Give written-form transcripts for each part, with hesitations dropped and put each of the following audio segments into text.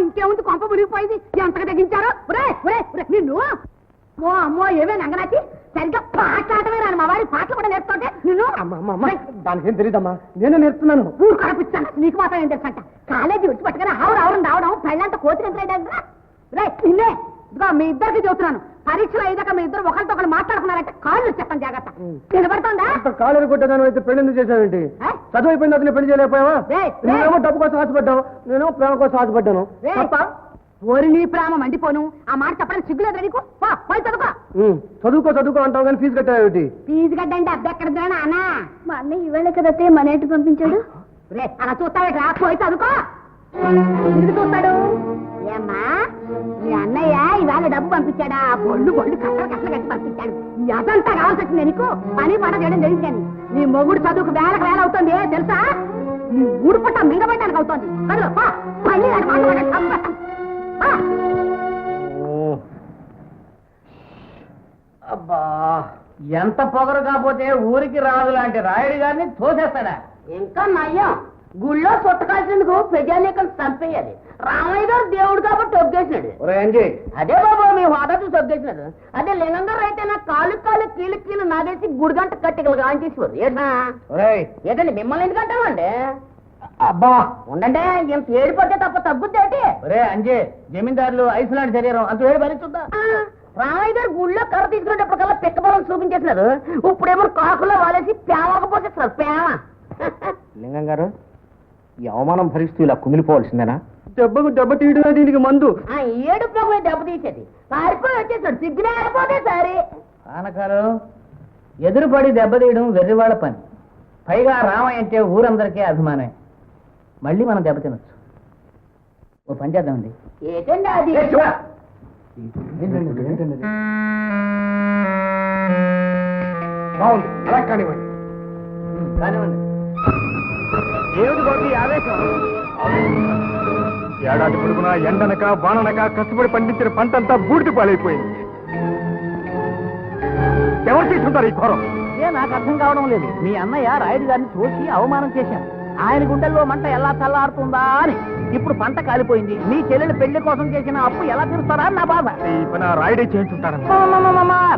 ఇంకేముంది కొంప మునిగిపోయింది ఎంతగా తగ్గించారు నిన్ను అమ్మో అమ్మో ఏమే నంగనాచి సరిగ్గా పాటలాడమే రాను మా వాడి పాటలు కూడా నేర్చుకుంటే నిన్ను దానికేం తెలియదమ్మా నేనే నేర్చున్నాను ఊరు కనిపిస్తాను నీకు మాత్రం ఏం తెలుసంట కాలేజీ వచ్చి పట్టుకుని ఆవురు రావడం పెళ్ళంతా కోతి ఎంత రే నిన్నే ఇదిగో మీ ఇద్దరికి చూస్తున్నాను పరీక్షలు అయ్యాక మీ ఇద్దరు ఒకరితో ఒకరు మాట్లాడుకున్నారంటే కాళ్ళు చెప్పండి జాగ్రత్త నిలబడుతుందా కాళ్ళు కొట్టేదాను అయితే పెళ్లి ఎందుకు చేశావేంటి చదువు అయిపోయింది అతను పెళ్లి చేయలేకపోయావా నేనేమో డబ్బు కోసం ఆశపడ్డావు నేను ప్రేమ కోసం ఆశపడ్డాను ఓరి నీ ప్రేమ మండిపోను ఆ మాట చెప్పడానికి సిగ్గులేదు నీకు పోయి చదువుకో అంటావు కానీ ఫీజు కట్టావేటి ఫీజు కట్టండి అద్దె ఎక్కడ అన్నా మా అన్నయ్య ఇవాళ కదతే మన ఇంటికి పంపించాడు రే అలా చూస్తావేట్రా పోయి చదువుకో ఎందుకు చూస్తాడు ఏమ్మా మీ అన్నయ్య ఇవాళ డబ్బు పంపించాడా బొళ్ళు కట్టలు కట్టి పంపించాడు అదంతా కావాల్సి వచ్చింది నీకు పని పాట చేయడం జరిగిందని నీ మొగుడు చదువుకు వేలకు వేల అవుతుంది తెలుసా నీ ఊడు పుట్ట మిగబడ్డానికి అవుతుంది అబ్బా ఎంత పొగరు కాకపోతే ఊరికి రాదు లాంటి రాయుడు గారిని తోసేస్తాడా ఇంకా నయ్యం గుళ్ళో చుట్టకాల్సిందుకు ప్రజానీకం చంపేయాలి రామయ్య గారు దేవుడు కాబట్టి ఒగ్గేసినాడు అదే బాబు మీ హోదా చూసి ఒగ్గేసినాడు అదే లింగం గారు అయితే నా కాలు కీలు నాగేసి గుడిగంట కట్టికలు కాంచేసేవారు ఏటండి మిమ్మల్ని ఎందుకంటామండి అబ్బా ఉండండి ఇంత ఏడిపోతే తప్ప తగ్గుద్దేటి అంజే జమీందారులు ఐస్లాండ్ శరీరం అంత ఏడు పని చూద్దా రామయ్య గారు గుళ్ళో కర్ర తీసుకునేటప్పటికల్లా పిక్కబలం చూపించేసినారు ఇప్పుడేమో కాకులో వాలేసి పేమకపోతేస్తున్నారు పేమ లింగం గారు ఈ అవమానం భరిస్తూ ఇలా కుమిలిపోవాల్సిందేనా దెబ్బకు దెబ్బ తీయడమే దీనికి మందు ఏడు ప్రభుత్వం దెబ్బ తీసేది పారిపోయి వచ్చేసాడు సిగ్గునే ఆడిపోతే సరే ఆనకారు ఎదురుపడి దెబ్బతీయడం వెర్రివాళ్ల పని పైగా రామయ్య అంటే ఊరందరికీ అభిమానమే మళ్ళీ మనం దెబ్బతినొచ్చు ఓ పని చేద్దామండి ఏంటండి అది బాగుంది అలా కానివ్వండి కానివ్వండి ఏమిటి బాబు ఆవేశం ఏడాది పొడుగునా ఎండనక వాననక కష్టపడి పండించిన పంటంతా బూడిద పాలైపోయింది ఎవరు తీసుకుంటారు ఈ ఘోరం నాకు అర్థం కావడం లేదు మీ అన్నయ్య రాయుడు గారిని తోసి అవమానం చేశాను ఆయన గుండెల్లో మంట ఎలా చల్లారుతుందా అని ఇప్పుడు పంట కాలిపోయింది మీ చెల్లెలు పెళ్లి కోసం చేసిన అప్పు ఎలా తీరుస్తారా నా బాధ ఈ పని రాయుడే చేయించుంటారా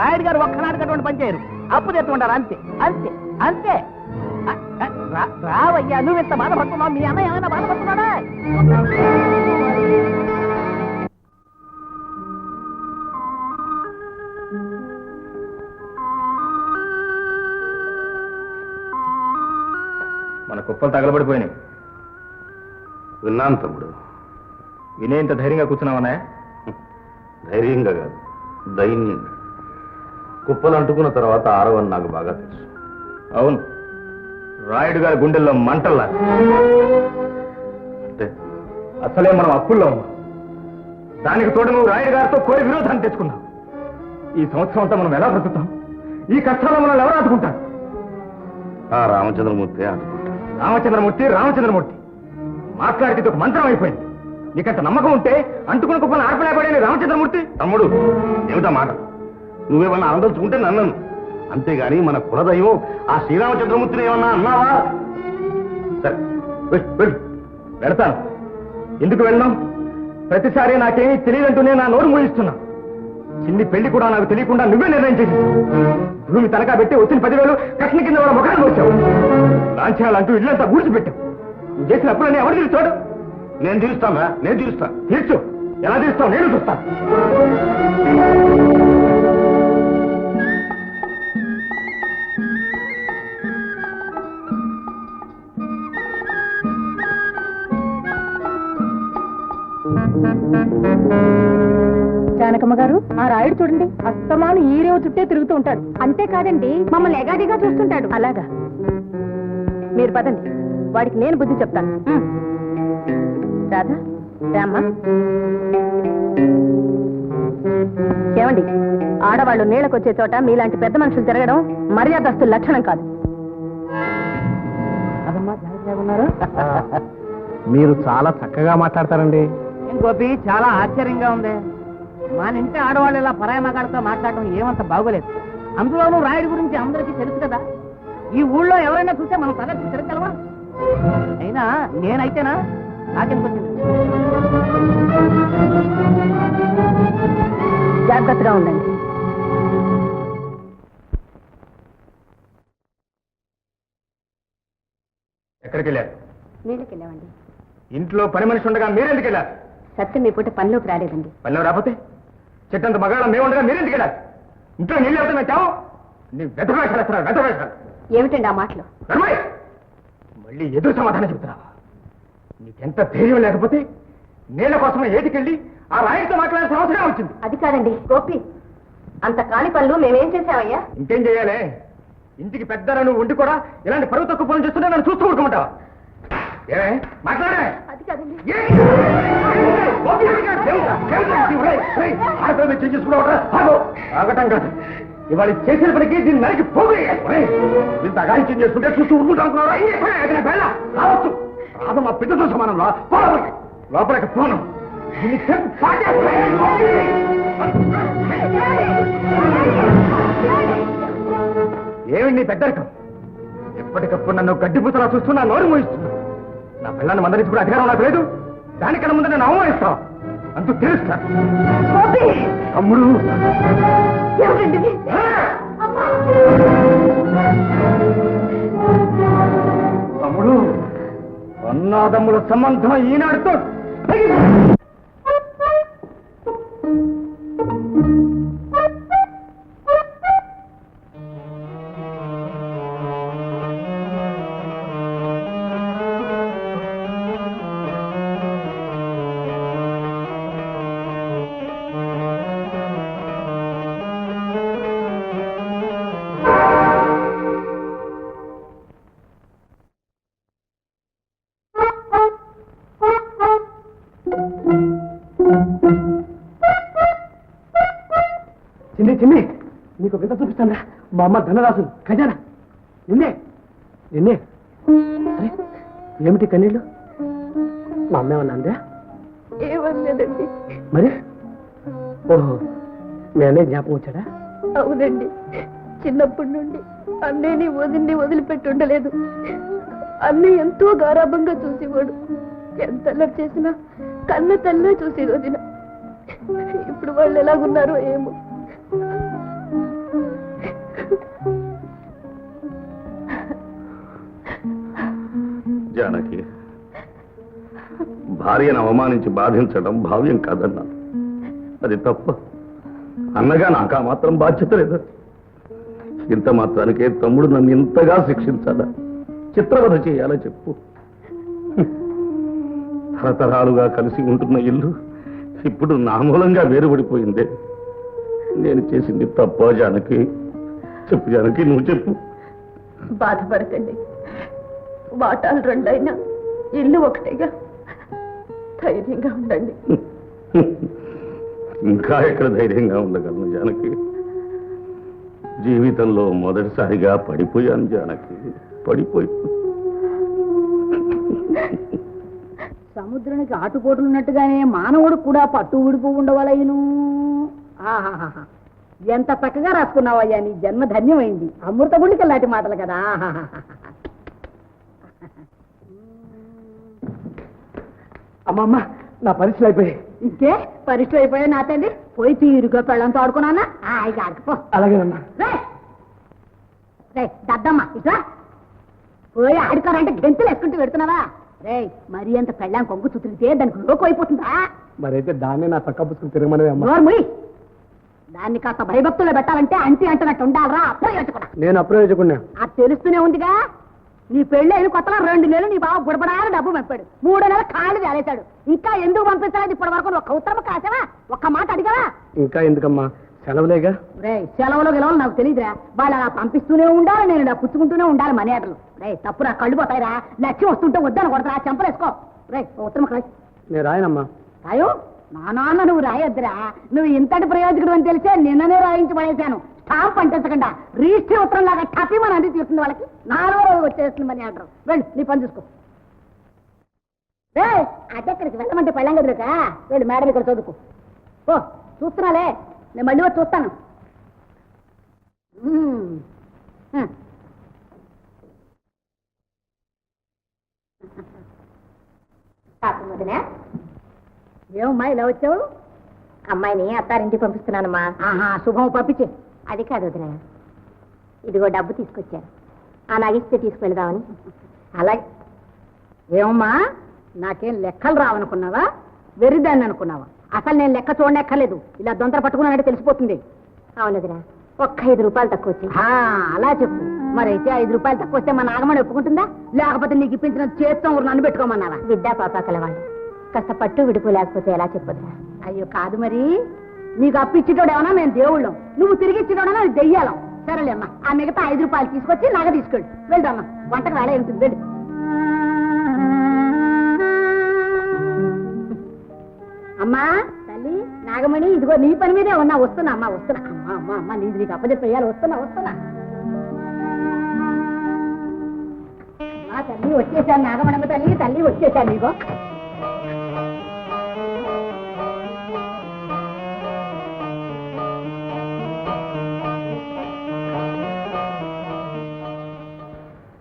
రాయుడు గారు ఒక్కనాటికటువంటి పని చేయరు అప్పు తెచ్చుకుంటారు అంతే అంతే అంతే రావయ్యా నువ్వు ఇంత బాధపడుతున్నావు మీ అన్నయ్య ఏమైనా బాధపడుతున్నాడా మన కుప్పలు తగలబడిపోయినాయి విన్నాను తమ్ముడు. వినేంత ధైర్యంగా కూర్చున్నావనే? ధైర్యంగా కాదు, దైన్యంగా. కుప్పలు అంటుకున్న తర్వాత ఆరవని నాకు బాగా తెలుసు. అవును, రాయుడు గారి గుండెల్లో మంటల్లా. అంటే అసలే మనం అప్పుల్లో ఉన్నాం. దానికి తోడు నువ్వు రాయుడు గారితో కోరి విరోధాన్ని తెచ్చుకున్నావు. ఈ సంవత్సరం అంతా మనం ఎలా బ్రతుకుతాం? ఈ కష్టాల్లో మనం ఎవరు ఆదుకుంటాం? ఆ రామచంద్రమూర్తి ఆదుకుంటాడు. రామచంద్రమూర్తి మాట్లాడితే ఒక మంత్రం అయిపోయింది. నీకంత నమ్మకం ఉంటే అంటుకున్న కుప్పని ఆర్పలేపడే రామచంద్రమూర్తి. తమ్ముడు, ఏమిటా మాట? నువ్వేమన్నా అనదలుచుకుంటే నన్నను, అంతేగాని మన కులదైవం ఆ శ్రీరామచంద్రమూర్తిని ఏమన్నా అన్నావా? సరే వెళ్తాను. ఎందుకు వెళ్ళాం? ప్రతిసారి నాకేమీ తెలియదంటూనే నా నోరు మూయిస్తున్నా. చిన్ని పెళ్లి కూడా నాకు తెలియకుండా నువ్వే నిర్ణయం చేసి భూమి తనకా పెట్టి వచ్చిన 10,000 కట్న కింద వాళ్ళ ముఖాన్ని వచ్చావు. లాంఛనాలంటూ ఇల్లంతా ఊడ్చిపెట్టావు. నువ్వు చేసిన అప్పులన్నీ ఎవరు తీర్చాడు? నేను తీరుస్తాను. తీర్చు. ఎలా తీరుస్తావు? నేను చూస్తాను. జానకమ్మ గారు, ఆ రాయుడు చూడండి, అస్తమాను ఈ రేవు చుట్టే తిరుగుతూ ఉంటాడు. అంతేకాదండి, మమ్మల్ని ఎగాదిగా చూస్తుంటాడు. అలాగా? మీరు పదండి, వాడికి నేను బుద్ధి చెప్తాను. రాధా, రామ్మా. ఏమండి, ఆడవాళ్ళు నీళ్ళకొచ్చే చోట మీలాంటి పెద్ద మనుషులు తిరగడం మర్యాదస్తుల లక్షణం కాదు. మీరు చాలా చక్కగా మాట్లాడతారండి. గోపి, చాలా ఆశ్చర్యంగా ఉంది. మన ఇంటి ఆడవాళ్ళు ఇలా పరాయి మగాడితో మాట్లాడటం ఏమంత బాగోలేదు. అందులోనూ రాయుడు గురించి అందరికీ తెలుసు కదా. ఈ ఊళ్ళో ఎవరైనా చూస్తే మనం తలెత్తి తిరగలవా? అయినా నేనైతేనా నాకెందుకు వచ్చింది? జాగ్రత్తగా ఉండండి. ఎక్కడికి వెళ్ళారు? నీళ్ళకి వెళ్ళామండి. ఇంట్లో పని మనిషి ఉండగా మీరెందుకు వెళ్ళారు? సత్యం ఈ పూట పనిలోకి రాలేదండి. పనిలో రాకపోతే చెట్టంత మగాళ్ళ మేము ఉండగా మీరెందుకు వెళ్ళారు? ఇంట్లో నీళ్ళు వెళ్తే మేము చావు. నీ వెతవేషాలు వేస్తున్నారు, వెతవేషాలు. ఏమిటండి ఆ మాటలు? ధర్మయ్య! మళ్ళీ ఎదురు సమాధానం చెబుతున్నావా? నీకెంత ధైర్యం లేకపోతే నీళ్ల కోసమే ఏటికెళ్ళి ఆ రాయితో మాట్లాడాల్సిన అవసరం వచ్చింది. అది కాదండి గోపి, అంత కాని పనులు మేమేం చేశామయ్యా? ఇంకేం చేయాలి? ఇంటికి పెద్దల నువ్వు ఉండి కూడా ఇలాంటి పరువు తక్కువ పనులు చేస్తుంటే నన్ను చూస్తూ ఊరుకుంటావా? ఏమే మాట్లాడే? అది కాదండి. ఆగటం కాదు, ఇవాళ చేసిన పనికి దీన్ని నరికి పోగేయాలి. ఇంత అగాయిత్యం చేస్తుంటే చూస్తూ ఊరుకుంటా అనుకున్నారా? రావచ్చు రాదు, మా బిడ్డతో సమానం రా. లోపలికి పోను. ఏమిటి నీ పెద్దరికం? ఎప్పటికప్పుడు నన్ను గడ్డిపూతలా చూస్తూ నా నోరు మోయిస్తున్నా. నా పిల్లల్ని మందరించుకునే అధికారం నాకు లేదు. దానికన్నా ముందు నన్ను అవమానిస్తావు. అంతూ తెలుస్తా. తమ్ముడు తమ్ముడు, అన్నాదమ్ముల సంబంధం ఈనాడుతో చిన్ని చిన్ని నీకు వింత చూపిస్తాను. మా అమ్మ ధనరాసు ఖజానా నిన్నే నిన్నే. ఏమిటి కన్నీళ్ళు? మా అమ్మ ఏమన్నా అందా? ఏమనలేదండి. మరి ఓహో, మీ అన్నయ్య జ్ఞాపకం వచ్చాడా? అవునండి, చిన్నప్పటి నుండి అన్నయ్యని వదిలిని వదిలిపెట్టి ఉండలేదు. అన్నయ్య ఎంతో గారాభంగా చూసేవాడు. ఎంత అల్లరి చేసినా కన్న తల్లే చూసి వదిన. ఇప్పుడు వాళ్ళు ఎలాగున్నారో ఏమో. జానకి, భార్యను అవమానించి బాధించడం భావ్యం కాదన్నా. అది తప్ప. అన్నగా నాకు ఆ మాత్రం బాధ్యత లేదు. ఇంత మాత్రానికే తమ్ముడు నన్ను ఇంతగా శిక్షించాలా, చిత్రవధ చేయాలా చెప్పు? తరతరాలుగా కలిసి ఉంటున్న ఇల్లు ఇప్పుడు నా మూలంగా వేరుపడిపోయిందే. నేను చేసింది తప్ప జానకి? చెప్పు జానకి, నువ్వు చెప్పు. బాధపడకండి, వాటాలు రెండైనా ఇల్లు ఒకటేగా. ధైర్యంగా ఉండండి. ఇంకా ఎక్కడ ధైర్యంగా ఉండగలను జానకి? జీవితంలో మొదటిసారిగా పడిపోయాను జానకి, పడిపోయి. సముద్రానికి ఆటుపోట్లు ఉన్నట్టుగానే మానవుడు కూడా పట్టు విడిపు ఉండవలయను. ఆహాహా, ఎంత చక్కగా రాసుకున్నావయ్యా. నీ జన్మ ధన్యమైంది. అమృత గుండికి లాంటి మాటలు కదా. అమ్మమ్మ, నా పరీక్షలు అయిపోయాయి. ఇంకే పరీక్షలు అయిపోయా నా తండ్రి? పోయి తీరుగా పెళ్ళంతో ఆడుకున్నానా? ఇక ఆడుకుపో. అలాగేనమ్మా. రే దద్దమ్మా, ఇట్లా పోయి ఆడుకోరంటే గెంతులు వేసుకుంటూ పెడుతున్నావా? రే మరి అంత పెళ్ళాం కొంగు చుతిరితే దానికి లోకు అయిపోతుందా? మరైతే దాన్ని నా చక్క పుచ్చుకుని తిరగమనే అమ్మా. నోర్ముయ్, దాన్ని కాస్త భయభక్తులు పెట్టాలంటే అంటి అంటున్నట్టు ఉండాలరా. అప్రయోజకుడా, నేను అప్రయోజకున్నా. అది తెలుస్తూనే ఉందిగా. నీ పెళ్ళి అయిన కొత్తలో 2 నెలలు నీ బావ బుడబడాలు డబ్బు పంపాడు. 3 నెలలు కాళ్ళు వేలేశాడు. ఇంకా ఎందుకు పంపిస్తాడు? ఇప్పటి వరకు ఒక్క ఉత్తరం కాసావా? ఒక్క మాట అడిగావా? ఇంకా ఎందుకమ్మా, సెలవులేగా. రే సెలవులు గెలవలు నాకు తెలియదురా. వాళ్ళు అలా పంపిస్తూనే ఉండాలి, నేను ఇలా పుచ్చుకుంటూనే ఉండాలి మనేటలు. రే తప్పు, నా కళ్ళు పోతాయిరా. లక్ష్యం వస్తుంటే వద్దని కొడతారా, చెంపలేసుకో. రే ఉత్తరం కాదు. నేను రాయనమ్మా. రాయో, నా నాన్న నువ్వు రాయొద్దురా. నువ్వు ఇంతటి ప్రయోజకుడు అని తెలిసే నిన్ననే రాయించి పడేశాను. స్టాంప్ అంటించకుండా రిజిస్టర్ ఉత్తరం లాగా టపిమని అంది తీరుతుంది వాళ్ళకి. 4వ రోజు వచ్చేస్తుంది మనీ ఆర్డర్. వెళ్ళు, నీ పని చూసుకో. రే అటెక్కడికి వెళ్ళమంటే పెళ్ళం కదురుకా. వెళ్ళు, మేడం ఇక్కడ చదువుకో. ఓ చూస్తున్నాలే, నేను మళ్ళీ వచ్చి చూస్తాను. వదినా ఏమమ్మా ఇలా వచ్చావు? అమ్మాయిని అత్తారింటికి పంపిస్తున్నానమ్మా. ఆహా, శుభం, పంపించే. అది కాదు వదినా, ఇదిగో డబ్బు తీసుకొచ్చాను, ఆ నగిస్తే తీసుకెళ్దామని. అలాగే. ఏమమ్మా, నాకేం లెక్కలు రావనుకున్నావా? వెర్రిదాన్ని అనుకున్నావా? అసలు నేను లెక్క చూడనెక్కలేదు, ఇలా దొంతర పట్టుకున్నానంటే తెలిసిపోతుంది. అవును వదినా, ఒక్క 5 రూపాయలు తక్కువ వచ్చింది. అలా చెప్పు. మరైతే 5 రూపాయలు తక్కువ వస్తే మా నాగమణి ఒప్పుకుంటుందా? లేకపోతే నీకు ఇప్పించిన చేత్తో నన్ను పెట్టుకోమన్నావా? విద్యా పాప కలవాళ్ళు కాస్త పట్టు విడుపు లేకపోతే ఎలా చెప్పదురా? అయ్యో కాదు, మరి నీకు అప్పిచ్చేటోడేమన్నా మేము దేవుళ్ళం, నువ్వు తిరిగి ఇచ్చేటోడన్నా దెయ్యాలం. సరేలేమ్మా, ఆ మిగతా 5 రూపాయలు తీసుకొచ్చి నగ తీసుకెళ్ళు. వెళ్దామా, వంటకు వేళ ఉంటుంది. వెళ్ళు. అమ్మా తల్లి నాగమణి, ఇదిగో నీ పని మీదే ఉన్నా, వస్తున్నా అమ్మా, వస్తున్నా. అమ్మా అమ్మా అమ్మా, నీకు అప్పచెప్పేయాలి, వస్తున్నా వస్తున్నా. తల్లి వచ్చేసాను, నాగమణమ్మ తల్లి, తల్లి వచ్చేసాను. ఇదిగో